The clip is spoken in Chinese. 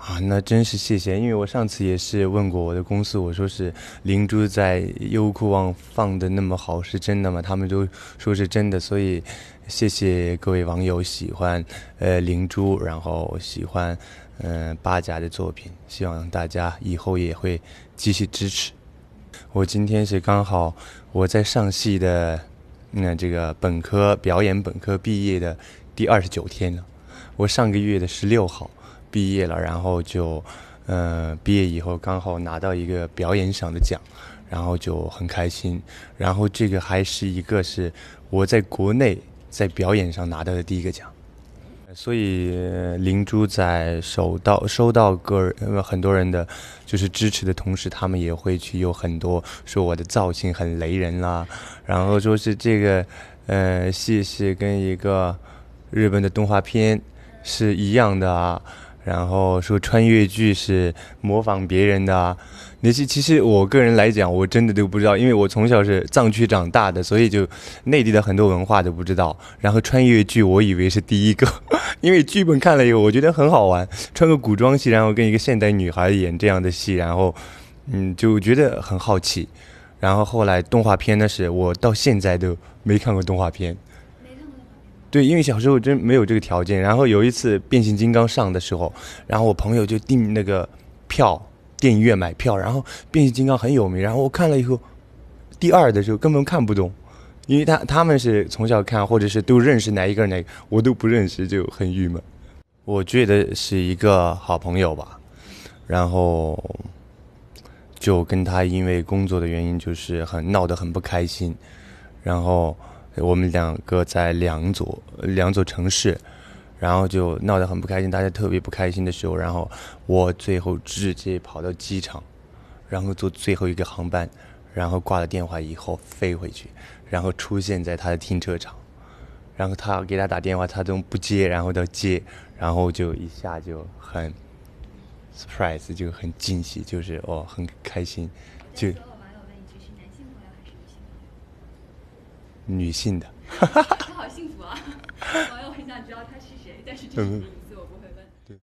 啊，那真是谢谢，因为我上次也是问过我的公司，我说是灵珠在优酷网放的那么好，是真的吗？他们都说是真的，所以谢谢各位网友喜欢灵珠，然后喜欢八甲的作品，希望大家以后也会继续支持。我今天是刚好我在上戏的这个表演本科毕业的第29天了，我上个月的16号毕业了，然后就毕业以后刚好拿到一个表演上的奖，然后就很开心。然后这个还是一个是我在国内在表演上拿到的第一个奖。所以灵珠在收到很多人的就是支持的同时，他们也会去有很多说我的造型很雷人啦，然后说是这个戏是跟一个日本的动画片是一样的啊，然后说穿越剧是模仿别人的啊。那些其实我个人来讲，我真的都不知道，因为我从小是藏区长大的，所以就内地的很多文化都不知道。然后穿越剧，我以为是第一个，因为剧本看了以后，我觉得很好玩，穿个古装戏，然后跟一个现代女孩演这样的戏，然后就觉得很好奇。然后后来动画片呢，是我到现在都没看过动画片。对，因为小时候真没有这个条件。然后有一次变形金刚上的时候，然后我朋友就订那个票，电影院买票，然后变形金刚很有名，然后我看了以后，第二的时候根本看不懂，因为他们是从小看，或者是都认识哪一个哪个，我都不认识，就很郁闷。我觉得是一个好朋友吧，然后就跟他因为工作的原因，就是闹得很不开心，然后我们两个在两座城市，然后就闹得很不开心，大家特别不开心的时候，然后我最后直接跑到机场，然后坐最后一个航班，然后挂了电话以后飞回去，然后出现在他的停车场，然后他给他打电话，他都不接，然后他接，然后就一下就很 surprise， 就很惊喜，就是很开心，就所有网友问一句：是男性朋友还是女性女性的。朋友？他好幸福啊！网友很想知道他是谁，但是这是名字。